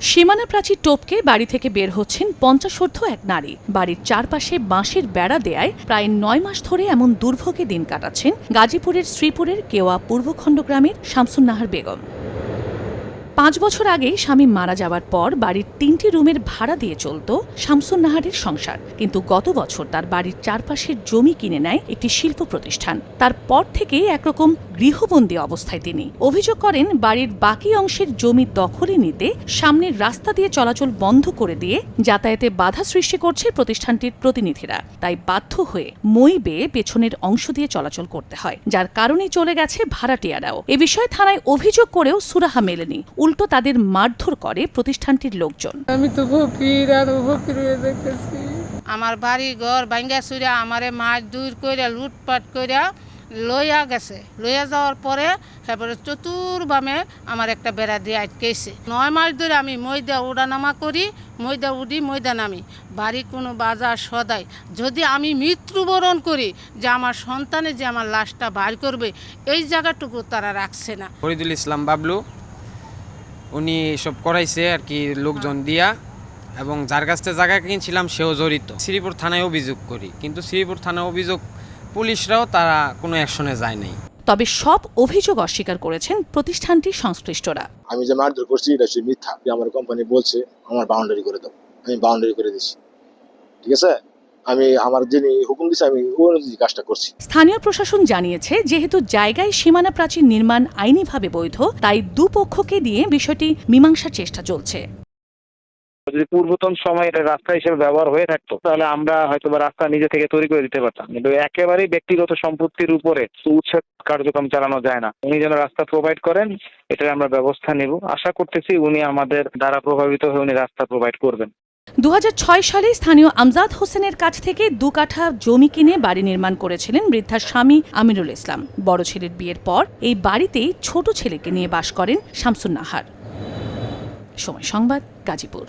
সীমানা প্রাচীর টপকে বাড়ি থেকে বের হচ্ছেন 50 এক নারী। বাড়ির চারপাশে বাঁশের বেড়া দেয়ায় প্রায় 9 মাস ধরে এমন দুর্ভোগে দিন কাটাচ্ছেন গাজীপুরের শ্রীপুরের কেওয়া পূর্বখণ্ড গ্রামের শামসুন নাহার বেগম। 5 বছর আগে স্বামী মারা যাওয়ার পর বাড়ির 3টি রুমের ভাড়া দিয়ে চলত শামসুন নাহারের সংসার, কিন্তু গত বছর তার বাড়ির চারপাশের জমি কিনে নেয় একটি শিল্প প্রতিষ্ঠান। তারপর থেকে একরকম গৃহবন্দী অবস্থায় তিনি। অভিযোগ করেন, বাড়ির বাকি অংশের জমি দখলে নিতে সামনের রাস্তা দিয়ে চলাচল বন্ধ করে দিয়ে যাতায়াতে বাধা সৃষ্টি করছে প্রতিষ্ঠানটির প্রতিনিধিরা। তাই বাধ্য হয়ে মই বেয়ে পেছনের অংশ দিয়ে চলাচল করতে হয়, যার কারণে চলে গেছে ভাড়াটিয়ারাও। এ বিষয়ে থানায় অভিযোগ করেও সুরাহা মেলেনি, উল্টো তাদের মারধর করে প্রতিষ্ঠানটির লোকজন। আমি তো ফকির আর ফকির হয়ে দেখতেছি। আমার বাড়ি ঘর ভাঙ্গা চুরা আমারে মাছ দূর করে লুটপাট করে লইয়া গেছে। লইয়া যাওয়ার পরে তারপরে চতুর্বামে আমার একটা বেড়া দিয়ে আটকেছে। 9 মাস ধরে আমি ময়দা উড়ানামা করি, ময়দা উঠি, ময়দা নামি। বাড়ি কোনো বাজার সদাই যদি আমি মৃত্যুবরণ করি, যে আমার সন্তানে যে আমার লাশটা বার করবে, এই জায়গাটুকু তারা রাখছে না। ফরিদুল ইসলাম বাবলু উনি সব করাইছে আর কি লোকজন দিয়া, এবং যার কাছ থেকে জায়গা কিনছিলাম সেও জড়িত। শ্রীপুর থানায় অভিযোগ করি, কিন্তু শ্রীপুর থানায় অভিযোগ পুলিশরাও তারা কোনো অ্যাকশনে যায় নাই। তবে সব অভিযোগ অস্বীকার করেছেন প্রতিষ্ঠানটির সংশ্লিষ্টরা। আমি যে মারধর করছি এটা সে মিথ্যা। আমার কোম্পানি বলছে আমার বাউন্ডারি করে দাও, আমি বাউন্ডারি করে দিচ্ছি, ঠিক আছে। আমি আমার যিনি হুকুম দিচ্ছে আমি ওই অনুযায়ী কাজটা করছি। স্থানীয় প্রশাসন জানিয়েছে, যেহেতু জায়গায় সীমানা প্রাচীর নির্মাণ আইনিভাবে বৈধ, তাই দুপক্ষকে দিয়ে বিষয়টি মীমাংসার চেষ্টা চলছে। যদি পূর্বতন সময়ে এটা রাস্তা হিসেবে ব্যবহার হয়ে থাকতো, তাহলে আমরা হয়তো বা রাস্তা নিজে থেকে তৈরি করে দিতে পারতাম, কিন্তু একেবারেই ব্যক্তিগত সম্পত্তির উপরে উচ্ছেদ কার্যক্রম চালানো যায় না। উনি যেন রাস্তা প্রোভাইড করেন, এটার আমরা ব্যবস্থা নেব। আশা করতেছি উনি আমাদের দ্বারা প্রভাবিত হয়ে উনি রাস্তা প্রোভাইড করবেন। 2006 সালে স্থানীয় আমজাদ হোসেনের কাছ থেকে 2 কাঠা জমি কিনে বাড়ি নির্মাণ করেছিলেন বৃদ্ধার স্বামী আমিনুল ইসলাম। বড় ছেলের বিয়ের পর এই বাড়িতেই ছোট ছেলেকে নিয়ে বাস করেন শামসুন নাহার। সময় সংবাদ, গাজীপুর।